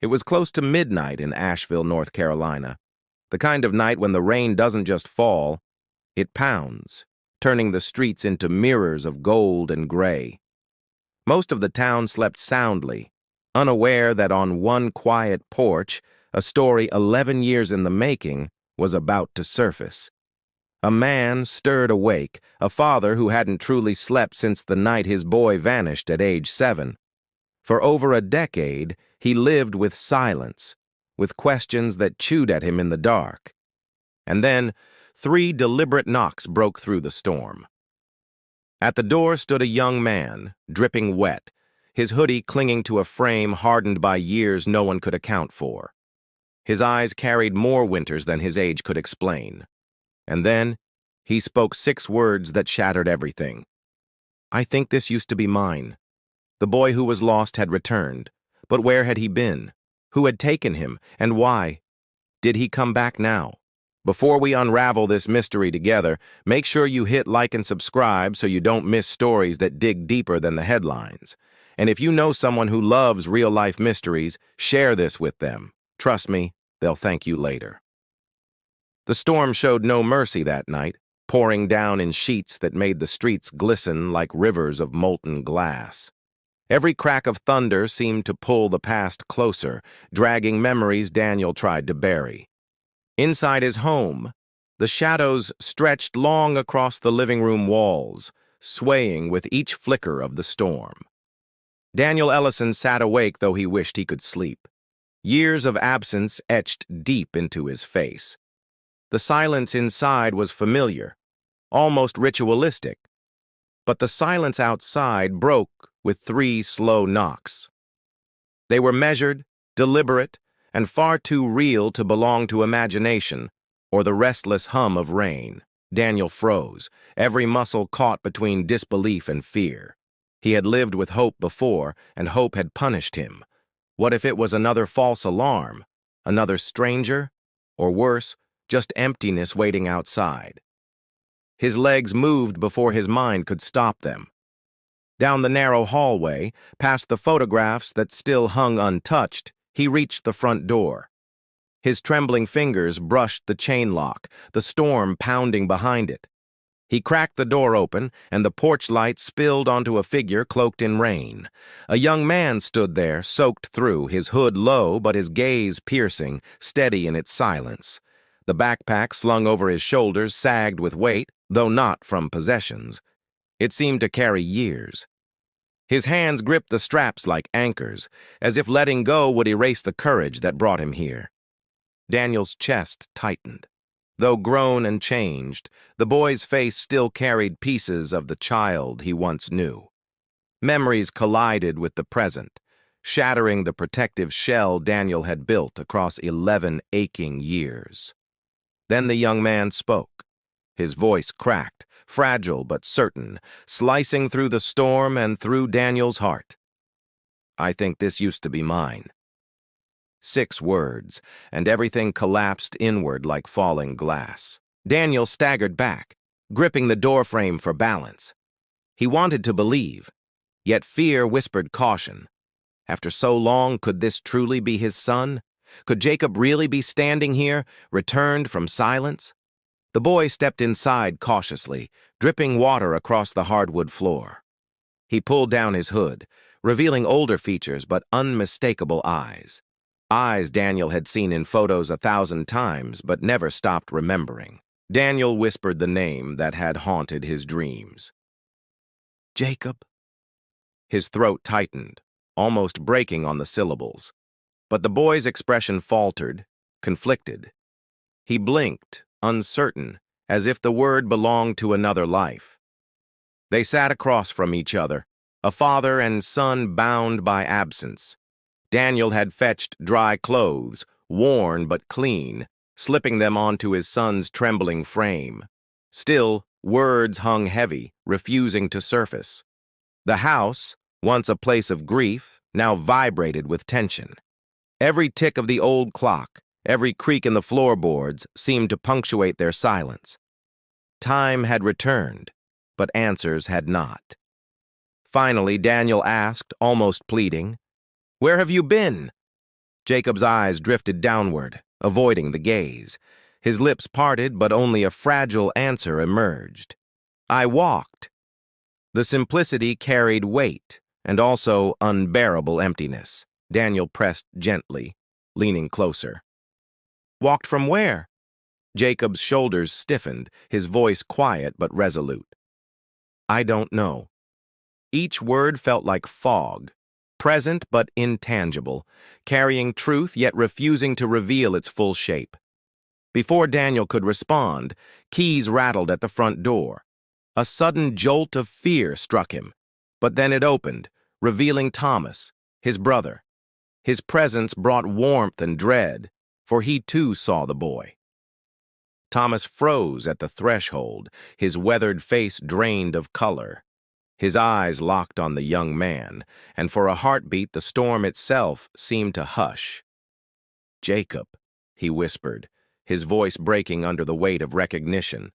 It was close to midnight in Asheville, North Carolina, the kind of night when the rain doesn't just fall, it pounds, turning the streets into mirrors of gold and gray. Most of the town slept soundly, unaware that on one quiet porch, a story 11 years in the making was about to surface. A man stirred awake, a father who hadn't truly slept since the night his boy vanished at age 7. For over a decade, he lived with silence, with questions that chewed at him in the dark. And then, 3 deliberate knocks broke through the storm. At the door stood a young man, dripping wet, his hoodie clinging to a frame hardened by years no one could account for. His eyes carried more winters than his age could explain. And then, he spoke 6 words that shattered everything. "I think this used to be mine." The boy who was lost had returned, but where had he been? Who had taken him, and why? Did he come back now? Before we unravel this mystery together, make sure you hit like and subscribe so you don't miss stories that dig deeper than the headlines. And if you know someone who loves real-life mysteries, share this with them. Trust me, they'll thank you later. The storm showed no mercy that night, pouring down in sheets that made the streets glisten like rivers of molten glass. Every crack of thunder seemed to pull the past closer, dragging memories Daniel tried to bury. Inside his home, the shadows stretched long across the living room walls, swaying with each flicker of the storm. Daniel Ellison sat awake though he wished he could sleep. Years of absence etched deep into his face. The silence inside was familiar, almost ritualistic. But the silence outside broke with 3 slow knocks. They were measured, deliberate, and far too real to belong to imagination or the restless hum of rain. Daniel froze, every muscle caught between disbelief and fear. He had lived with hope before, and hope had punished him. What if it was another false alarm, another stranger, or worse, just emptiness waiting outside? His legs moved before his mind could stop them. Down the narrow hallway, past the photographs that still hung untouched, he reached the front door. His trembling fingers brushed the chain lock, the storm pounding behind it. He cracked the door open, and the porch light spilled onto a figure cloaked in rain. A young man stood there, soaked through, his hood low but his gaze piercing, steady in its silence. The backpack slung over his shoulders sagged with weight, though not from possessions. It seemed to carry years. His hands gripped the straps like anchors, as if letting go would erase the courage that brought him here. Daniel's chest tightened. Though grown and changed, the boy's face still carried pieces of the child he once knew. Memories collided with the present, shattering the protective shell Daniel had built across 11 aching years. Then the young man spoke. His voice cracked, fragile but certain, slicing through the storm and through Daniel's heart. "I think this used to be mine." 6 words, and everything collapsed inward like falling glass. Daniel staggered back, gripping the doorframe for balance. He wanted to believe, yet fear whispered caution. After so long, could this truly be his son? Could Jacob really be standing here, returned from silence? The boy stepped inside cautiously, dripping water across the hardwood floor. He pulled down his hood, revealing older features but unmistakable eyes. Eyes Daniel had seen in photos 1,000 times but never stopped remembering. Daniel whispered the name that had haunted his dreams. "Jacob." His throat tightened, almost breaking on the syllables. But the boy's expression faltered, conflicted. He blinked, uncertain, as if the word belonged to another life. They sat across from each other, a father and son bound by absence. Daniel had fetched dry clothes, worn but clean, slipping them onto his son's trembling frame. Still, words hung heavy, refusing to surface. The house, once a place of grief, now vibrated with tension. Every tick of the old clock, every creak in the floorboards seemed to punctuate their silence. Time had returned, but answers had not. Finally, Daniel asked, almost pleading, "Where have you been?" Jacob's eyes drifted downward, avoiding the gaze. His lips parted, but only a fragile answer emerged. "I walked." The simplicity carried weight, and also unbearable emptiness. Daniel pressed gently, leaning closer. "Walked from where?" Jacob's shoulders stiffened, his voice quiet but resolute. "I don't know." Each word felt like fog, present but intangible, carrying truth yet refusing to reveal its full shape. Before Daniel could respond, keys rattled at the front door. A sudden jolt of fear struck him, but then it opened, revealing Thomas, his brother. His presence brought warmth and dread, for he too saw the boy. Thomas froze at the threshold, his weathered face drained of color. His eyes locked on the young man, and for a heartbeat the storm itself seemed to hush. "Jacob," he whispered, his voice breaking under the weight of recognition.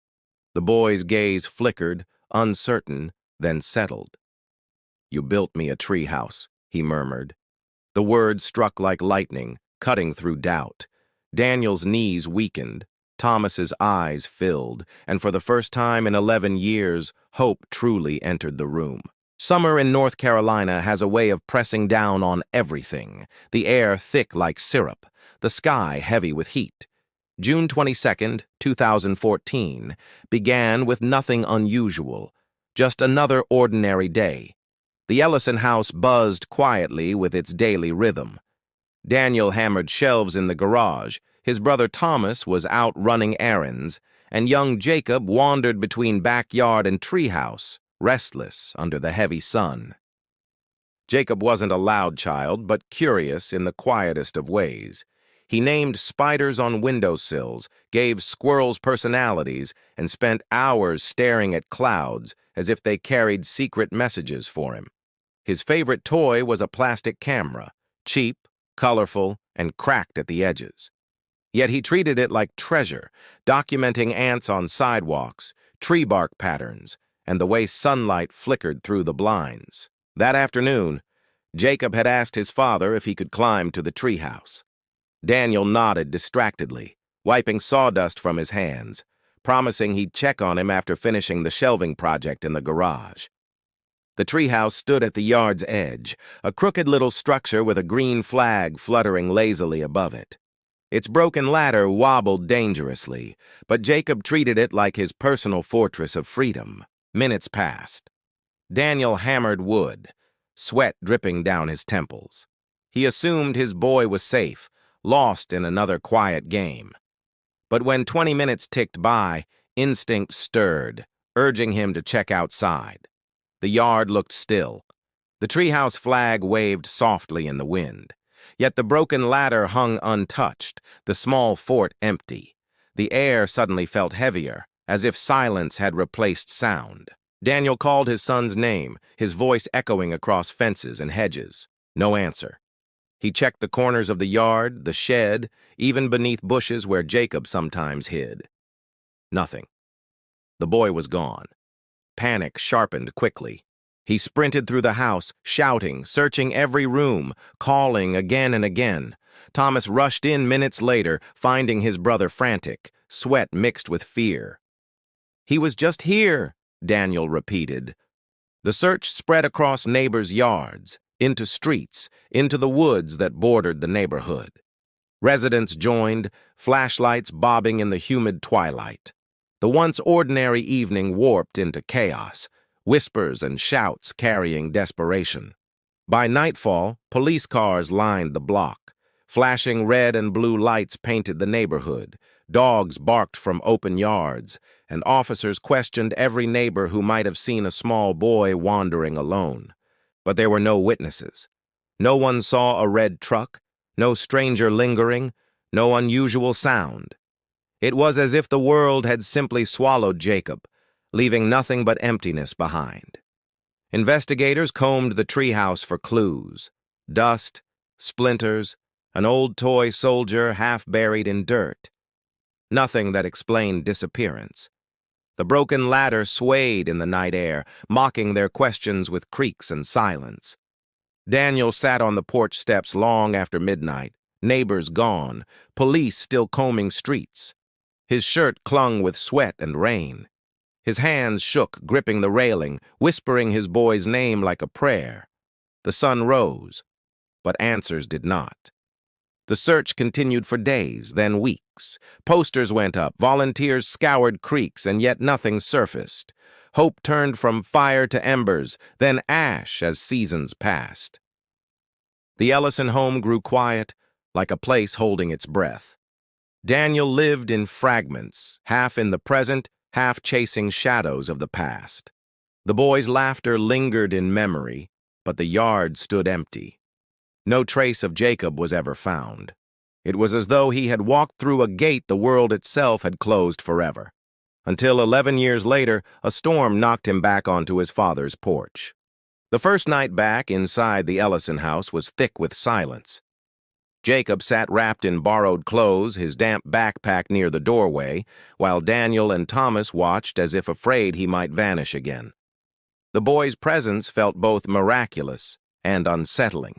The boy's gaze flickered, uncertain, then settled. "You built me a treehouse," he murmured. The words struck like lightning, cutting through doubt. Daniel's knees weakened, Thomas's eyes filled, and for the first time in 11 years, hope truly entered the room. Summer in North Carolina has a way of pressing down on everything, the air thick like syrup, the sky heavy with heat. June 22, 2014, began with nothing unusual, just another ordinary day. The Ellison house buzzed quietly with its daily rhythm. Daniel hammered shelves in the garage, his brother Thomas was out running errands, and young Jacob wandered between backyard and treehouse, restless under the heavy sun. Jacob wasn't a loud child, but curious in the quietest of ways. He named spiders on windowsills, gave squirrels personalities, and spent hours staring at clouds as if they carried secret messages for him. His favorite toy was a plastic camera, cheap, colorful, and cracked at the edges. Yet he treated it like treasure, documenting ants on sidewalks, tree bark patterns, and the way sunlight flickered through the blinds. That afternoon, Jacob had asked his father if he could climb to the treehouse. Daniel nodded distractedly, wiping sawdust from his hands, promising he'd check on him after finishing the shelving project in the garage. The treehouse stood at the yard's edge, a crooked little structure with a green flag fluttering lazily above it. Its broken ladder wobbled dangerously, but Jacob treated it like his personal fortress of freedom. Minutes passed. Daniel hammered wood, sweat dripping down his temples. He assumed his boy was safe, lost in another quiet game. But when 20 minutes ticked by, instinct stirred, urging him to check outside. The yard looked still. The treehouse flag waved softly in the wind. Yet the broken ladder hung untouched, the small fort empty. The air suddenly felt heavier, as if silence had replaced sound. Daniel called his son's name, his voice echoing across fences and hedges. No answer. He checked the corners of the yard, the shed, even beneath bushes where Jacob sometimes hid. Nothing. The boy was gone. Panic sharpened quickly. He sprinted through the house, shouting, searching every room, calling again and again. Thomas rushed in minutes later, finding his brother frantic, sweat mixed with fear. "He was just here," Daniel repeated. The search spread across neighbors' yards, into streets, into the woods that bordered the neighborhood. Residents joined, flashlights bobbing in the humid twilight. The once ordinary evening warped into chaos, whispers and shouts carrying desperation. By nightfall, police cars lined the block. Flashing red and blue lights painted the neighborhood. Dogs barked from open yards, and officers questioned every neighbor who might have seen a small boy wandering alone. But there were no witnesses. No one saw a red truck, no stranger lingering, no unusual sound. It was as if the world had simply swallowed Jacob, leaving nothing but emptiness behind. Investigators combed the treehouse for clues. Dust, splinters, an old toy soldier half buried in dirt. Nothing that explained disappearance. The broken ladder swayed in the night air, mocking their questions with creaks and silence. Daniel sat on the porch steps long after midnight, neighbors gone, police still combing streets. His shirt clung with sweat and rain. His hands shook, gripping the railing, whispering his boy's name like a prayer. The sun rose, but answers did not. The search continued for days, then weeks. Posters went up, volunteers scoured creeks, and yet nothing surfaced. Hope turned from fire to embers, then ash as seasons passed. The Ellison home grew quiet, like a place holding its breath. Daniel lived in fragments, half in the present, half chasing shadows of the past. The boy's laughter lingered in memory, but the yard stood empty. No trace of Jacob was ever found. It was as though he had walked through a gate the world itself had closed forever. Until 11 years later, a storm knocked him back onto his father's porch. The first night back inside the Ellison house was thick with silence. Jacob sat wrapped in borrowed clothes, his damp backpack near the doorway, while Daniel and Thomas watched as if afraid he might vanish again. The boy's presence felt both miraculous and unsettling.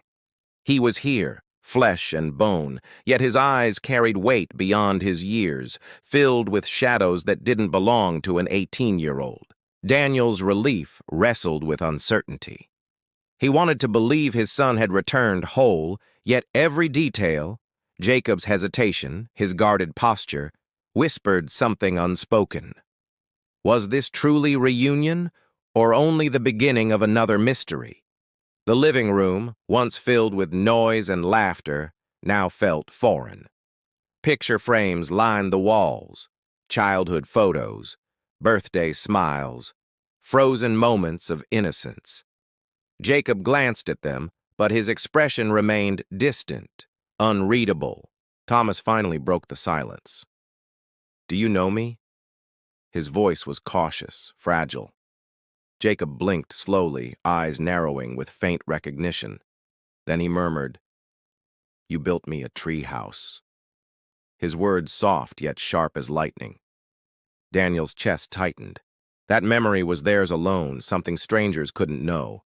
He was here, flesh and bone, yet his eyes carried weight beyond his years, filled with shadows that didn't belong to an 18-year-old. Daniel's relief wrestled with uncertainty. He wanted to believe his son had returned whole, yet every detail, Jacob's hesitation, his guarded posture, whispered something unspoken. Was this truly reunion, or only the beginning of another mystery? The living room, once filled with noise and laughter, now felt foreign. Picture frames lined the walls, childhood photos, birthday smiles, frozen moments of innocence. Jacob glanced at them, but his expression remained distant, unreadable. Thomas finally broke the silence. "Do you know me?" His voice was cautious, fragile. Jacob blinked slowly, eyes narrowing with faint recognition. Then he murmured, "You built me a tree house." His words soft yet sharp as lightning. Daniel's chest tightened. That memory was theirs alone, something strangers couldn't know.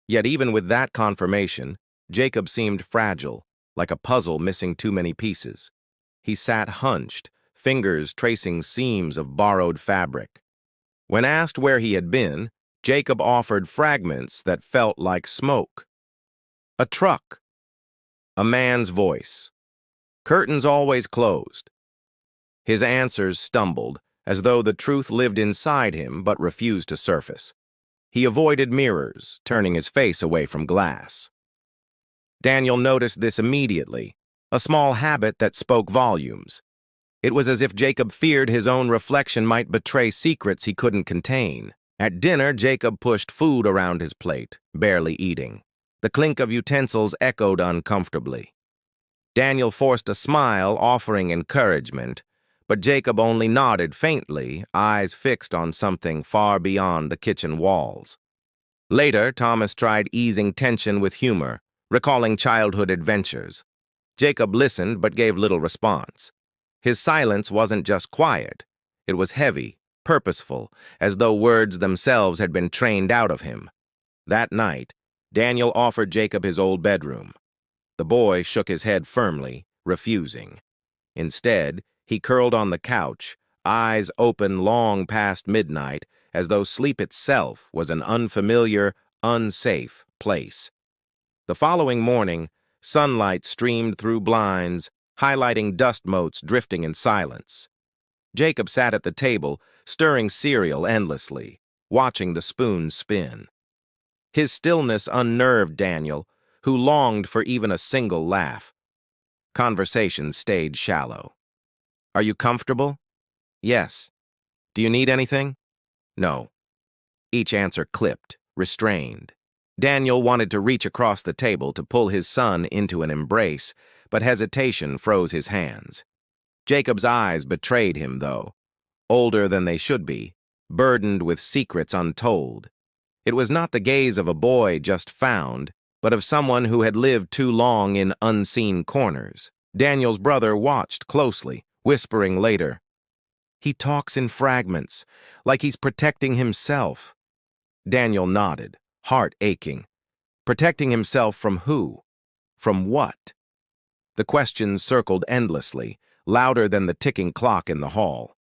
Yet even with that confirmation, Jacob seemed fragile, like a puzzle missing too many pieces. He sat hunched, fingers tracing seams of borrowed fabric. When asked where he had been, Jacob offered fragments that felt like smoke. A truck. A man's voice. Curtains always closed. His answers stumbled, as though the truth lived inside him but refused to surface. He avoided mirrors, turning his face away from glass. Daniel noticed this immediately, a small habit that spoke volumes. It was as if Jacob feared his own reflection might betray secrets he couldn't contain. At dinner, Jacob pushed food around his plate, barely eating. The clink of utensils echoed uncomfortably. Daniel forced a smile, offering encouragement, but Jacob only nodded faintly, eyes fixed on something far beyond the kitchen walls. Later, Thomas tried easing tension with humor, recalling childhood adventures. Jacob listened but gave little response. His silence wasn't just quiet. It was heavy, purposeful, as though words themselves had been trained out of him. That night, Daniel offered Jacob his old bedroom. The boy shook his head firmly, refusing. Instead, he curled on the couch, eyes open long past midnight, as though sleep itself was an unfamiliar, unsafe place. The following morning, sunlight streamed through blinds, highlighting dust motes drifting in silence. Jacob sat at the table, stirring cereal endlessly, watching the spoons spin. His stillness unnerved Daniel, who longed for even a single laugh. Conversation stayed shallow. "Are you comfortable?" "Yes." "Do you need anything?" "No." Each answer clipped, restrained. Daniel wanted to reach across the table to pull his son into an embrace, but hesitation froze his hands. Jacob's eyes betrayed him, though. Older than they should be, burdened with secrets untold. It was not the gaze of a boy just found, but of someone who had lived too long in unseen corners. Daniel's brother watched closely, whispering later, "He talks in fragments, like he's protecting himself." Daniel nodded, heart aching. Protecting himself from who? From what? The questions circled endlessly, louder than the ticking clock in the hall.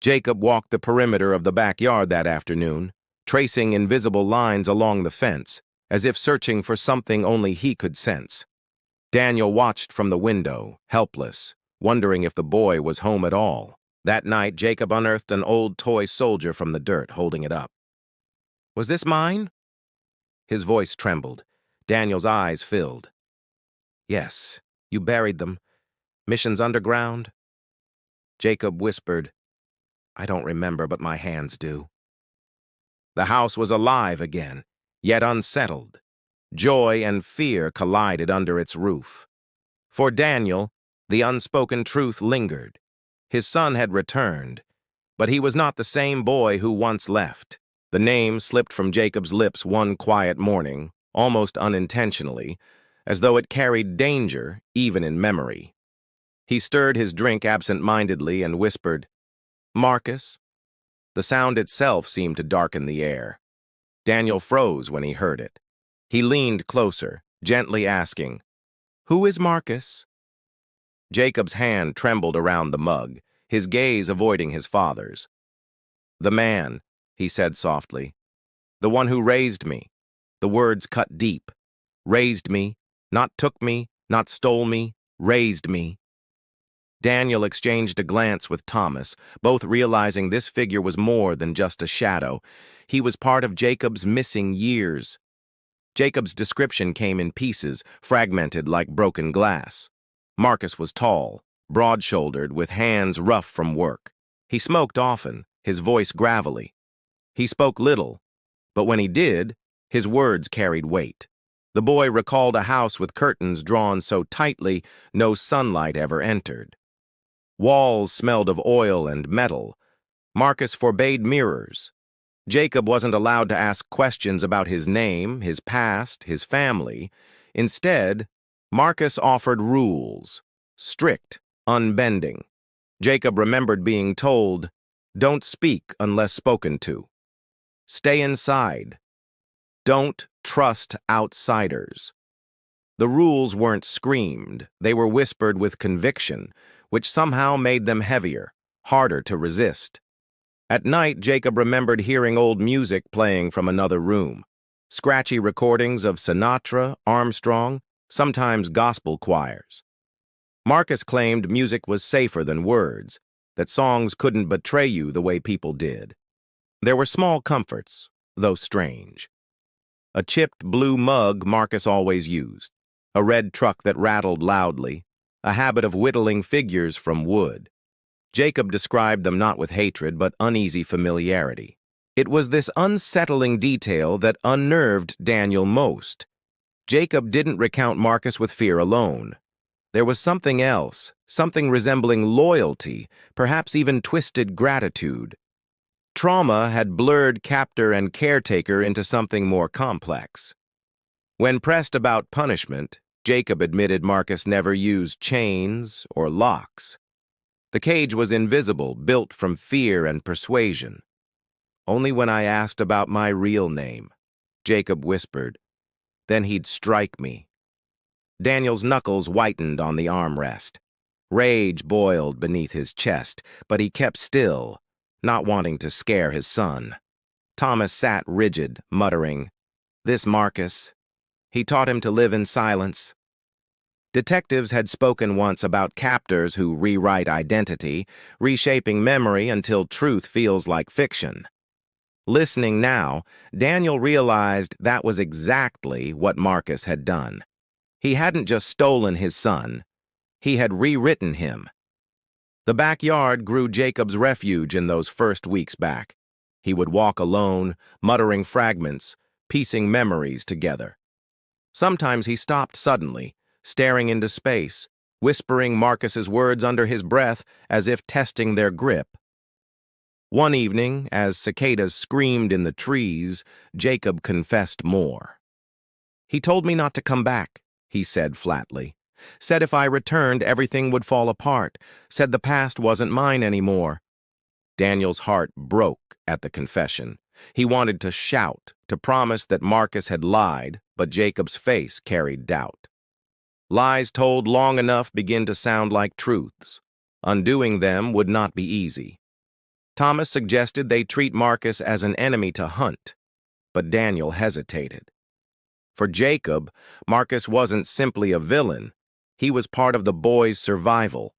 Jacob walked the perimeter of the backyard that afternoon, tracing invisible lines along the fence, as if searching for something only he could sense. Daniel watched from the window, helpless, wondering if the boy was home at all. That night, Jacob unearthed an old toy soldier from the dirt, holding it up. "Was this mine?" His voice trembled. Daniel's eyes filled. "Yes, you buried them. Missions underground?" Jacob whispered, "I don't remember, but my hands do." The house was alive again, yet unsettled. Joy and fear collided under its roof. For Daniel, the unspoken truth lingered. His son had returned, but he was not the same boy who once left. The name slipped from Jacob's lips one quiet morning, almost unintentionally, as though it carried danger even in memory. He stirred his drink absent-mindedly and whispered, "Marcus?" The sound itself seemed to darken the air. Daniel froze when he heard it. He leaned closer, gently asking, "Who is Marcus?" Jacob's hand trembled around the mug, his gaze avoiding his father's. "The man," he said softly. "The one who raised me." The words cut deep. "Raised me, not took me, not stole me, raised me." Daniel exchanged a glance with Thomas, both realizing this figure was more than just a shadow. He was part of Jacob's missing years. Jacob's description came in pieces, fragmented like broken glass. Marcus was tall, broad-shouldered, with hands rough from work. He smoked often, his voice gravelly. He spoke little, but when he did, his words carried weight. The boy recalled a house with curtains drawn so tightly no sunlight ever entered. Walls smelled of oil and metal. Marcus forbade mirrors. Jacob wasn't allowed to ask questions about his name, his past, his family. Instead, Marcus offered rules, strict, unbending. Jacob remembered being told, "Don't speak unless spoken to. Stay inside. Don't trust outsiders." The rules weren't screamed, they were whispered with conviction, which somehow made them heavier, harder to resist. At night, Jacob remembered hearing old music playing from another room. Scratchy recordings of Sinatra, Armstrong, sometimes gospel choirs. Marcus claimed music was safer than words, that songs couldn't betray you the way people did. There were small comforts, though strange. A chipped blue mug Marcus always used, a red truck that rattled loudly, a habit of whittling figures from wood. Jacob described them not with hatred but uneasy familiarity. It was this unsettling detail that unnerved Daniel most. Jacob didn't recount Marcus with fear alone. There was something else, something resembling loyalty, perhaps even twisted gratitude. Trauma had blurred captor and caretaker into something more complex. When pressed about punishment, Jacob admitted Marcus never used chains or locks. The cage was invisible, built from fear and persuasion. "Only when I asked about my real name," Jacob whispered. "Then he'd strike me." Daniel's knuckles whitened on the armrest. Rage boiled beneath his chest, but he kept still, not wanting to scare his son. Thomas sat rigid, muttering, "This Marcus. He taught him to live in silence." Detectives had spoken once about captors who rewrite identity, reshaping memory until truth feels like fiction. Listening now, Daniel realized that was exactly what Marcus had done. He hadn't just stolen his son, he had rewritten him. The backyard grew Jacob's refuge in those first weeks back. He would walk alone, muttering fragments, piecing memories together. Sometimes he stopped suddenly, staring into space, whispering Marcus's words under his breath as if testing their grip. One evening, as cicadas screamed in the trees, Jacob confessed more. "He told me not to come back," he said flatly. "Said if I returned, everything would fall apart. Said the past wasn't mine anymore." Daniel's heart broke at the confession. He wanted to shout, to promise that Marcus had lied, but Jacob's face carried doubt. Lies told long enough begin to sound like truths. Undoing them would not be easy. Thomas suggested they treat Marcus as an enemy to hunt, but Daniel hesitated. For Jacob, Marcus wasn't simply a villain. He was part of the boy's survival.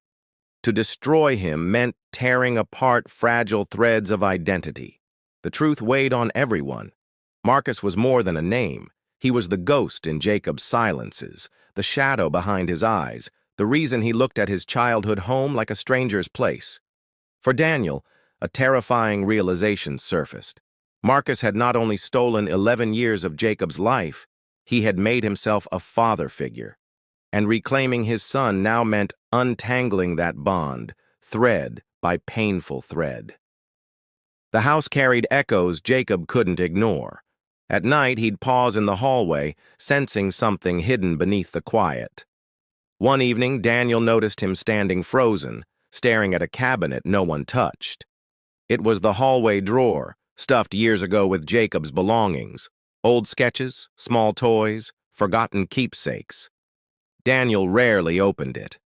To destroy him meant tearing apart fragile threads of identity. The truth weighed on everyone. Marcus was more than a name. He was the ghost in Jacob's silences, the shadow behind his eyes, the reason he looked at his childhood home like a stranger's place. For Daniel, a terrifying realization surfaced. Marcus had not only stolen 11 years of Jacob's life, he had made himself a father figure. And reclaiming his son now meant untangling that bond, thread by painful thread. The house carried echoes Jacob couldn't ignore. At night, he'd pause in the hallway, sensing something hidden beneath the quiet. One evening, Daniel noticed him standing frozen, staring at a cabinet no one touched. It was the hallway drawer, stuffed years ago with Jacob's belongings. Old sketches, small toys, forgotten keepsakes. Daniel rarely opened it,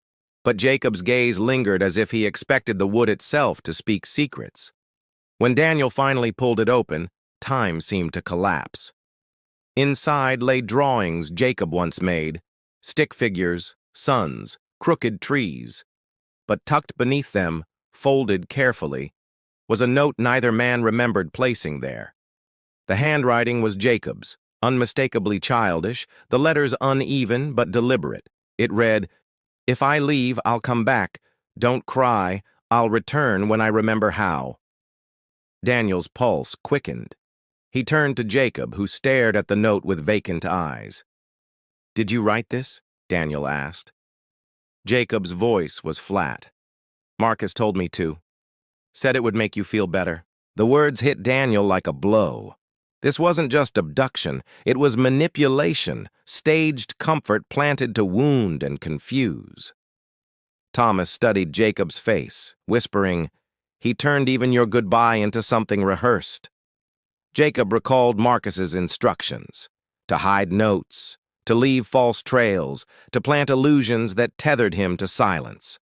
but Jacob's gaze lingered as if he expected the wood itself to speak secrets. When Daniel finally pulled it open, time seemed to collapse. Inside lay drawings Jacob once made, stick figures, suns, crooked trees. But tucked beneath them, folded carefully, was a note neither man remembered placing there. The handwriting was Jacob's, unmistakably childish, the letters uneven but deliberate. It read, "If I leave, I'll come back. Don't cry. I'll return when I remember how." Daniel's pulse quickened. He turned to Jacob, who stared at the note with vacant eyes. "Did you write this?" Daniel asked. Jacob's voice was flat. "Marcus told me to. Said it would make you feel better." The words hit Daniel like a blow. This wasn't just abduction, it was manipulation, staged comfort planted to wound and confuse. Thomas studied Jacob's face, whispering, "He turned even your goodbye into something rehearsed." Jacob recalled Marcus's instructions: to hide notes, to leave false trails, to plant illusions that tethered him to silence.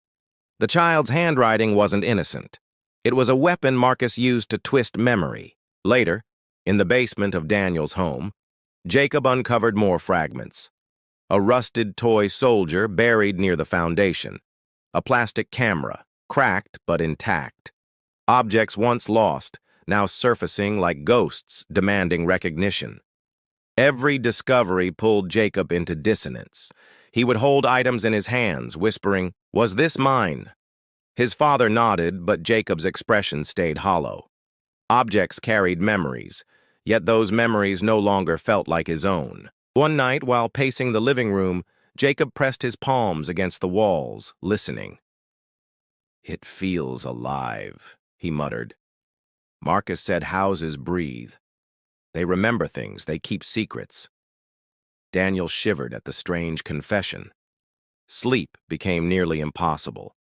The child's handwriting wasn't innocent. It was a weapon Marcus used to twist memory. Later, in the basement of Daniel's home, Jacob uncovered more fragments. A rusted toy soldier buried near the foundation. A plastic camera, cracked but intact. Objects once lost, now surfacing like ghosts demanding recognition. Every discovery pulled Jacob into dissonance. He would hold items in his hands, whispering, "Was this mine?" His father nodded, but Jacob's expression stayed hollow. Objects carried memories, yet those memories no longer felt like his own. One night, while pacing the living room, Jacob pressed his palms against the walls, listening. "It feels alive," he muttered. "Marcus said houses breathe. They remember things, they keep secrets." Daniel shivered at the strange confession. Sleep became nearly impossible.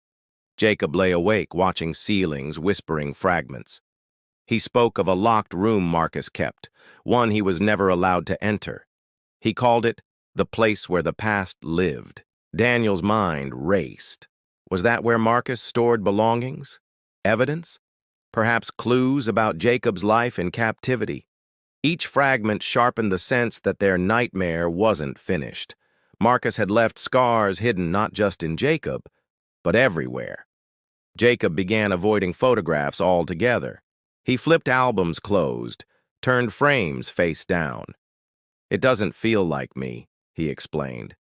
Jacob lay awake, watching ceilings, whispering fragments. He spoke of a locked room Marcus kept, one he was never allowed to enter. He called it the place where the past lived. Daniel's mind raced. Was that where Marcus stored belongings? Evidence? Perhaps clues about Jacob's life in captivity? Each fragment sharpened the sense that their nightmare wasn't finished. Marcus had left scars hidden not just in Jacob, but everywhere. Jacob began avoiding photographs altogether. He flipped albums closed, turned frames face down. "It doesn't feel like me," he explained.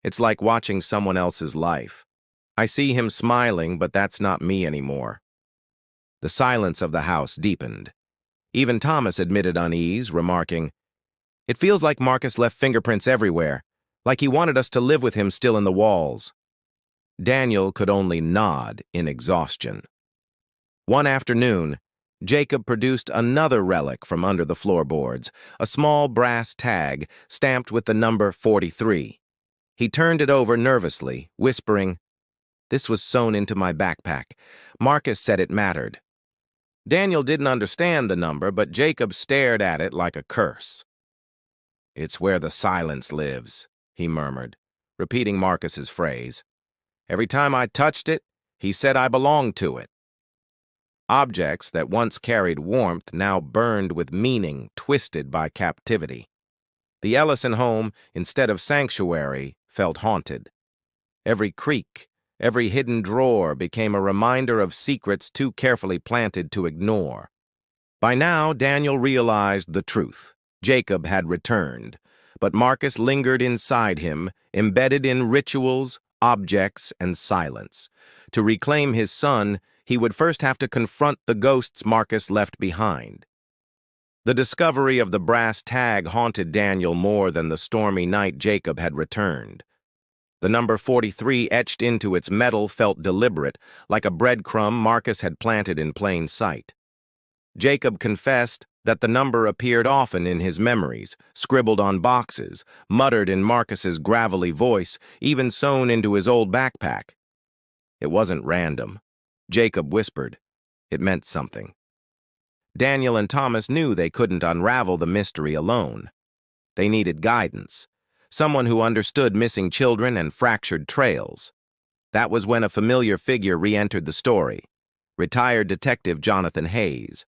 "It's like watching someone else's life. I see him smiling, but that's not me anymore." The silence of the house deepened. Even Thomas admitted unease, remarking, "It feels like Marcus left fingerprints everywhere, like he wanted us to live with him still in the walls." Daniel could only nod in exhaustion. One afternoon, Jacob produced another relic from under the floorboards, a small brass tag stamped with the number 43. He turned it over nervously, whispering, "This was sewn into my backpack. Marcus said it mattered." Daniel didn't understand the number, but Jacob stared at it like a curse. "It's where the silence lives," he murmured. repeating Marcus's phrase. Every time I touched it, he said I belonged to it. Objects that once carried warmth now burned with meaning, twisted by captivity. The Ellison home, instead of sanctuary, felt haunted. Every creak, every hidden drawer became a reminder of secrets too carefully planted to ignore. By now, Daniel realized the truth. Jacob had returned, but Marcus lingered inside him, embedded in rituals, objects, and silence. To reclaim his son, he would first have to confront the ghosts Marcus left behind. The discovery of the brass tag haunted Daniel more than the stormy night Jacob had returned. The number 43 etched into its metal felt deliberate, like a breadcrumb Marcus had planted in plain sight. Jacob confessed that the number appeared often in his memories, scribbled on boxes, muttered in Marcus's gravelly voice, even sewn into his old backpack. It wasn't random. Jacob whispered. It meant something. Daniel and Thomas knew they couldn't unravel the mystery alone. They needed guidance, someone who understood missing children and fractured trails. That was when a familiar figure re-entered the story, retired Detective Jonathan Hayes.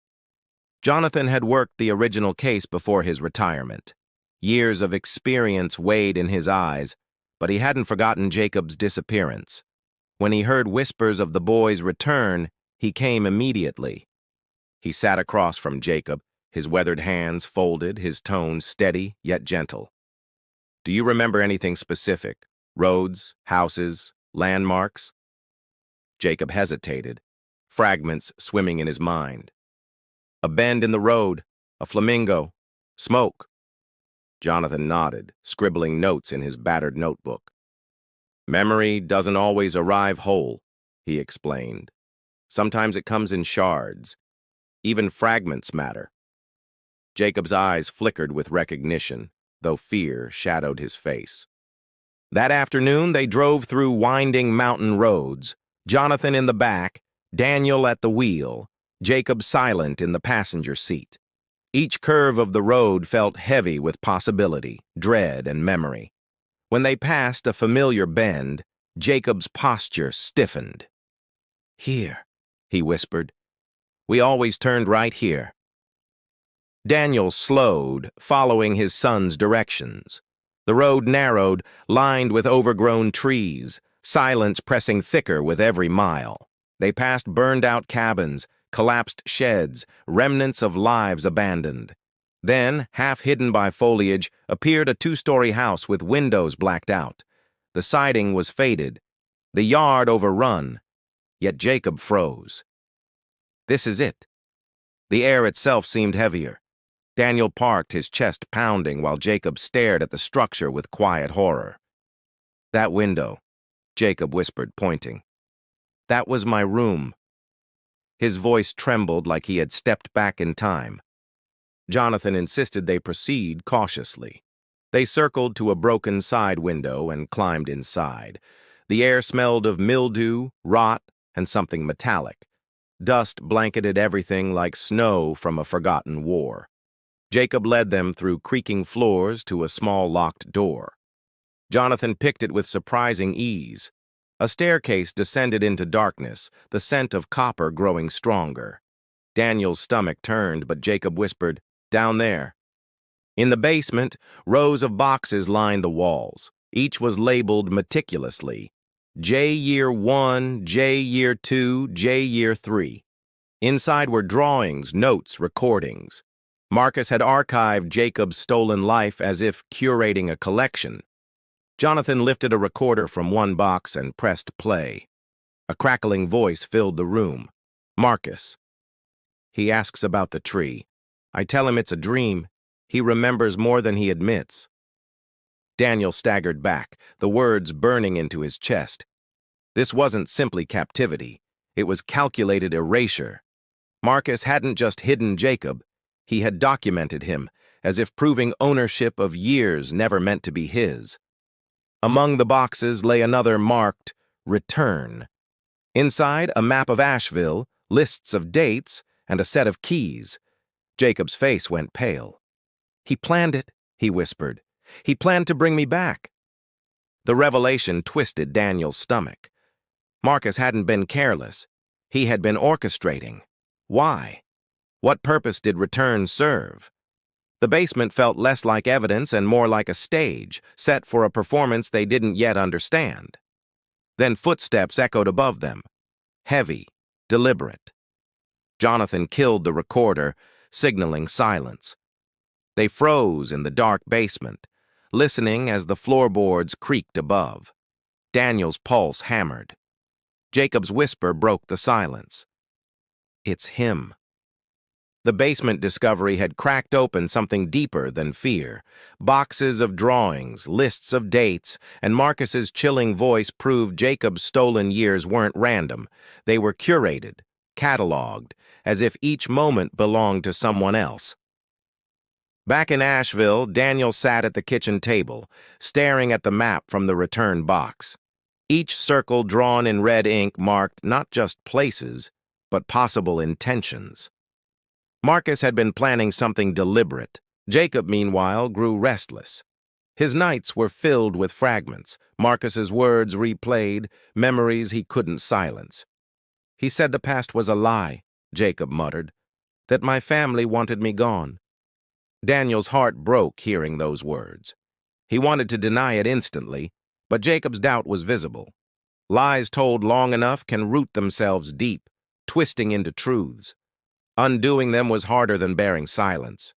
Jonathan had worked the original case before his retirement. Years of experience weighed in his eyes, but he hadn't forgotten Jacob's disappearance. When he heard whispers of the boy's return, he came immediately. He sat across from Jacob, his weathered hands folded, his tone steady yet gentle. Do you remember anything specific? Roads, houses, landmarks? Jacob hesitated, fragments swimming in his mind. A bend in the road, a flamingo, smoke. Jonathan nodded, scribbling notes in his battered notebook. Memory doesn't always arrive whole, he explained. Sometimes it comes in shards. Even fragments matter. Jacob's eyes flickered with recognition, though fear shadowed his face. That afternoon, they drove through winding mountain roads, Jonathan in the back, Daniel at the wheel, Jacob silent in the passenger seat. Each curve of the road felt heavy with possibility, dread, and memory. When they passed a familiar bend, Jacob's posture stiffened. Here, he whispered. We always turned right here. Daniel slowed, following his son's directions. The road narrowed, lined with overgrown trees, silence pressing thicker with every mile. They passed burned-out cabins, collapsed sheds, remnants of lives abandoned. Then, half hidden by foliage, appeared a two-story house with windows blacked out. The siding was faded, the yard overrun, yet Jacob froze. This is it. The air itself seemed heavier. Daniel parked, his chest pounding, while Jacob stared at the structure with quiet horror. That window, Jacob whispered, pointing. That was my room. His voice trembled like he had stepped back in time. Jonathan insisted they proceed cautiously. They circled to a broken side window and climbed inside. The air smelled of mildew, rot, and something metallic. Dust blanketed everything like snow from a forgotten war. Jacob led them through creaking floors to a small locked door. Jonathan picked it with surprising ease. A staircase descended into darkness, the scent of copper growing stronger. Daniel's stomach turned, but Jacob whispered, "Down there." In the basement, rows of boxes lined the walls. Each was labeled meticulously. J Year 1, J Year 2, J Year 3. Inside were drawings, notes, recordings. Marcus had archived Jacob's stolen life as if curating a collection. Jonathan lifted a recorder from one box and pressed play. A crackling voice filled the room. Marcus. He asks about the tree. I tell him it's a dream. He remembers more than he admits. Daniel staggered back, the words burning into his chest. This wasn't simply captivity. It was calculated erasure. Marcus hadn't just hidden Jacob. He had documented him, as if proving ownership of years never meant to be his. Among the boxes lay another marked, Return. Inside, a map of Asheville, lists of dates, and a set of keys. Jacob's face went pale. He planned it, he whispered. He planned to bring me back. The revelation twisted Daniel's stomach. Marcus hadn't been careless. He had been orchestrating. Why? What purpose did return serve? The basement felt less like evidence and more like a stage, set for a performance they didn't yet understand. Then footsteps echoed above them. Heavy, deliberate. Jonathan killed the recorder, signaling silence. They froze in the dark basement, listening as the floorboards creaked above. Daniel's pulse hammered. Jacob's whisper broke the silence. It's him. The basement discovery had cracked open something deeper than fear. Boxes of drawings, lists of dates, and Marcus's chilling voice proved Jacob's stolen years weren't random. They were curated, cataloged, as if each moment belonged to someone else. Back in Asheville, Daniel sat at the kitchen table, staring at the map from the return box. Each circle drawn in red ink marked not just places, but possible intentions. Marcus had been planning something deliberate. Jacob, meanwhile, grew restless. His nights were filled with fragments, Marcus's words replayed, memories he couldn't silence. He said the past was a lie, Jacob muttered, that my family wanted me gone. Daniel's heart broke hearing those words. He wanted to deny it instantly, but Jacob's doubt was visible. Lies told long enough can root themselves deep, twisting into truths. Undoing them was harder than bearing silence.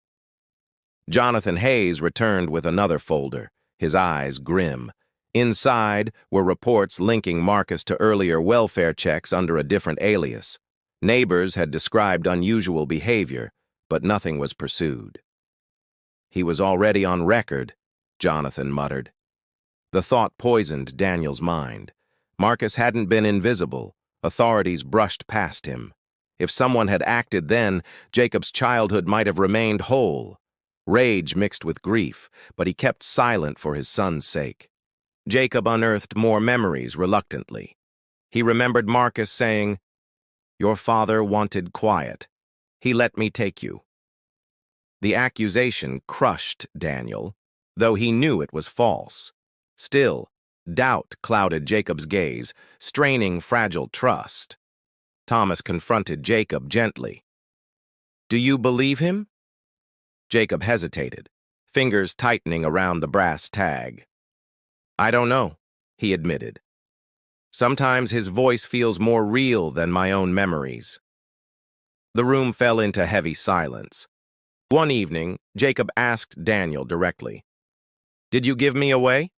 Jonathan Hayes returned with another folder, his eyes grim. Inside were reports linking Marcus to earlier welfare checks under a different alias. Neighbors had described unusual behavior, but nothing was pursued. He was already on record, Jonathan muttered. The thought poisoned Daniel's mind. Marcus hadn't been invisible. Authorities brushed past him. If someone had acted then, Jacob's childhood might have remained whole. Rage mixed with grief, but he kept silent for his son's sake. Jacob unearthed more memories reluctantly. He remembered Marcus saying, "Your father wanted quiet. He let me take you." The accusation crushed Daniel, though he knew it was false. Still, doubt clouded Jacob's gaze, straining fragile trust. Thomas confronted Jacob gently. "Do you believe him?" Jacob hesitated, fingers tightening around the brass tag. "I don't know," he admitted. "Sometimes his voice feels more real than my own memories." The room fell into heavy silence. One evening, Jacob asked Daniel directly, "Did you give me away?"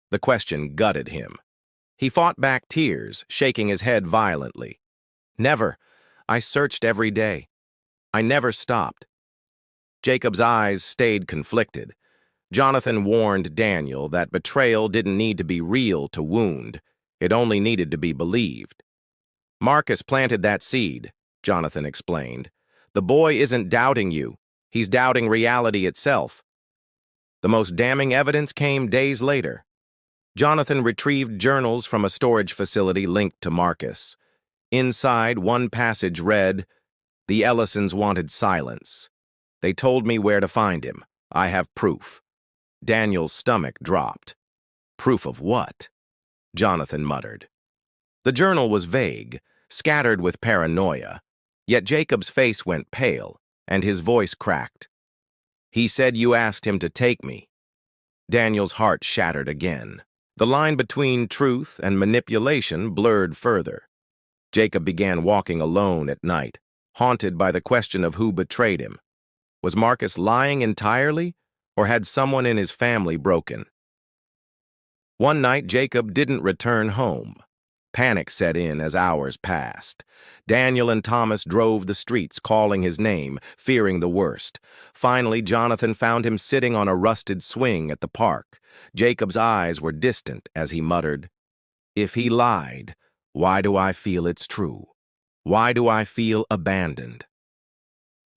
The question gutted him. He fought back tears, shaking his head violently. "Never. I searched every day. I never stopped." Jacob's eyes stayed conflicted. Jonathan warned Daniel that betrayal didn't need to be real to wound. It only needed to be believed. "Marcus planted that seed," Jonathan explained. "The boy isn't doubting you. He's doubting reality itself." The most damning evidence came days later. Jonathan retrieved journals from a storage facility linked to Marcus. Inside, one passage read, "The Ellisons wanted silence. They told me where to find him. I have proof." Daniel's stomach dropped. "Proof of what?" Jonathan muttered. The journal was vague, scattered with paranoia, yet Jacob's face went pale, and his voice cracked. "He said you asked him to take me." Daniel's heart shattered again. The line between truth and manipulation blurred further. Jacob began walking alone at night, haunted by the question of who betrayed him. Was Marcus lying entirely, or had someone in his family broken? One night, Jacob didn't return home. Panic set in as hours passed. Daniel and Thomas drove the streets, calling his name, fearing the worst. Finally, Jonathan found him sitting on a rusted swing at the park. Jacob's eyes were distant as he muttered, "If he lied, why do I feel it's true? Why do I feel abandoned?"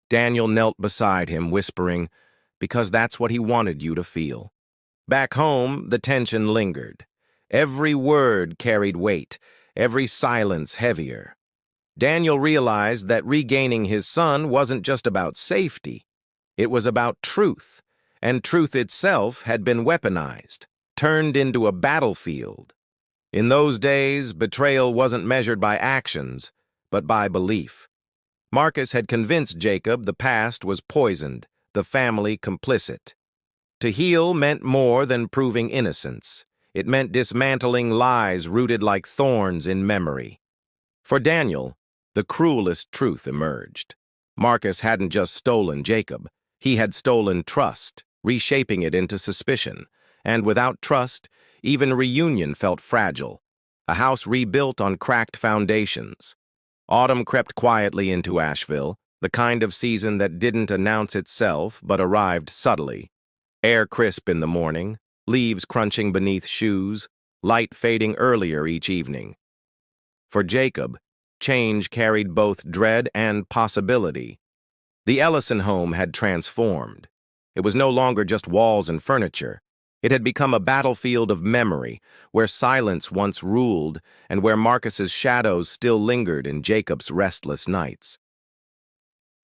Daniel knelt beside him, whispering, "Because that's what he wanted you to feel." Back home, the tension lingered. Every word carried weight, every silence heavier. Daniel realized that regaining his son wasn't just about safety. It was about truth, and truth itself had been weaponized, turned into a battlefield. In those days, betrayal wasn't measured by actions, but by belief. Marcus had convinced Jacob the past was poisoned, the family complicit. To heal meant more than proving innocence. It meant dismantling lies rooted like thorns in memory. For Daniel, the cruelest truth emerged. Marcus hadn't just stolen Jacob. He had stolen trust, reshaping it into suspicion. And without trust, even reunion felt fragile. A house rebuilt on cracked foundations. Autumn crept quietly into Asheville, the kind of season that didn't announce itself but arrived subtly. Air crisp in the morning, leaves crunching beneath shoes, light fading earlier each evening. For Jacob, change carried both dread and possibility. The Ellison home had transformed. It was no longer just walls and furniture. It had become a battlefield of memory, where silence once ruled and where Marcus's shadows still lingered in Jacob's restless nights.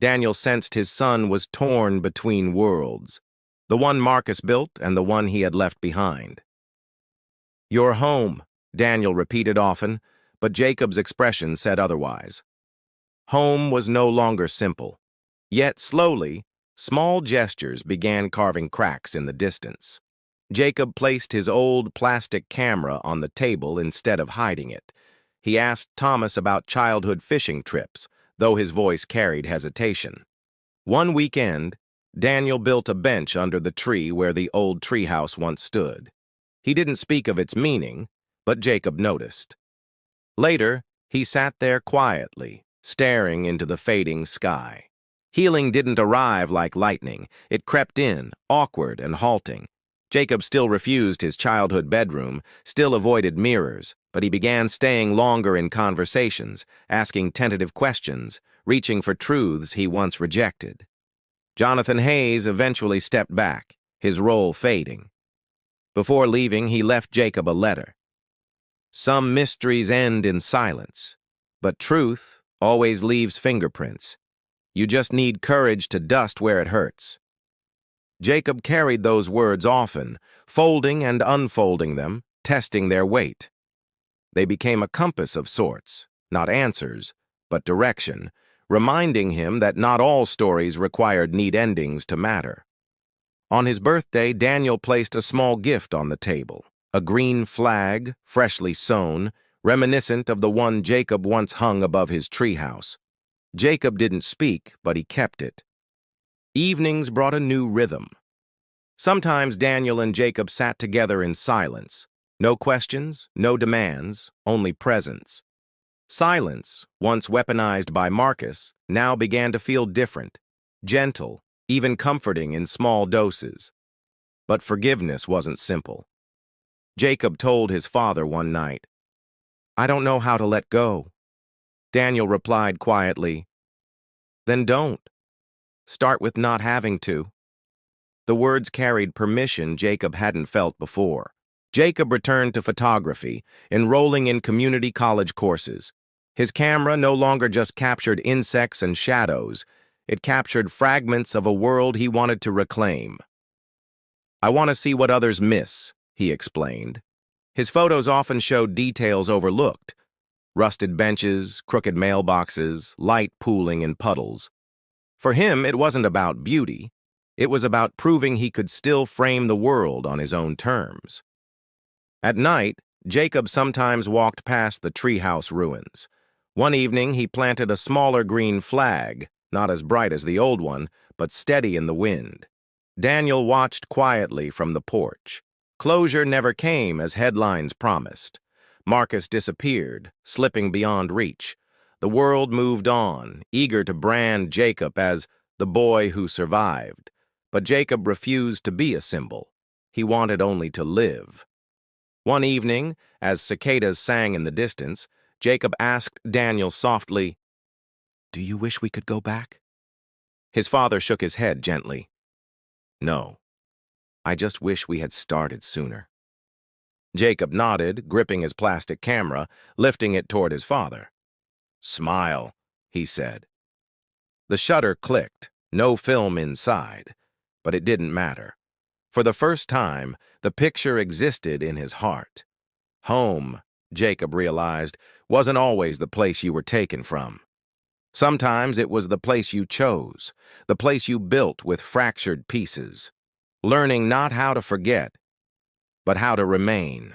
Daniel sensed his son was torn between worlds, the one Marcus built and the one he had left behind. "Your home," Daniel repeated often, but Jacob's expression said otherwise. Home was no longer simple. Yet slowly, small gestures began carving cracks in the distance. Jacob placed his old plastic camera on the table instead of hiding it. He asked Thomas about childhood fishing trips, though his voice carried hesitation. One weekend, Daniel built a bench under the tree where the old treehouse once stood. He didn't speak of its meaning, but Jacob noticed. Later, he sat there quietly, staring into the fading sky. Healing didn't arrive like lightning. It crept in, awkward and halting. Jacob still refused his childhood bedroom, still avoided mirrors, but he began staying longer in conversations, asking tentative questions, reaching for truths he once rejected. Jonathan Hayes eventually stepped back, his role fading. Before leaving, he left Jacob a letter. "Some mysteries end in silence, but truth always leaves fingerprints. You just need courage to dust where it hurts." Jacob carried those words often, folding and unfolding them, testing their weight. They became a compass of sorts, not answers, but direction, reminding him that not all stories required neat endings to matter. On his birthday, Daniel placed a small gift on the table, a green flag, freshly sewn, reminiscent of the one Jacob once hung above his treehouse. Jacob didn't speak, but he kept it. Evenings brought a new rhythm. Sometimes Daniel and Jacob sat together in silence. No questions, no demands, only presence. Silence, once weaponized by Marcus, now began to feel different, gentle, even comforting in small doses. But forgiveness wasn't simple. Jacob told his father one night, "I don't know how to let go." Daniel replied quietly, "Then don't. Start with not having to." The words carried permission Jacob hadn't felt before. Jacob returned to photography, enrolling in community college courses. His camera no longer just captured insects and shadows, it captured fragments of a world he wanted to reclaim. "I want to see what others miss," he explained. His photos often showed details overlooked: rusted benches, crooked mailboxes, light pooling in puddles. For him, it wasn't about beauty. It was about proving he could still frame the world on his own terms. At night, Jacob sometimes walked past the treehouse ruins. One evening, he planted a smaller green flag, not as bright as the old one, but steady in the wind. Daniel watched quietly from the porch. Closure never came as headlines promised. Marcus disappeared, slipping beyond reach. The world moved on, eager to brand Jacob as the boy who survived. But Jacob refused to be a symbol. He wanted only to live. One evening, as cicadas sang in the distance, Jacob asked Daniel softly, "Do you wish we could go back?" His father shook his head gently. "No. I just wish we had started sooner." Jacob nodded, gripping his plastic camera, lifting it toward his father. "Smile," he said. The shutter clicked, no film inside, but it didn't matter. For the first time, the picture existed in his heart. Home, Jacob realized, wasn't always the place you were taken from. Sometimes it was the place you chose, the place you built with fractured pieces, learning not how to forget, but how to remain.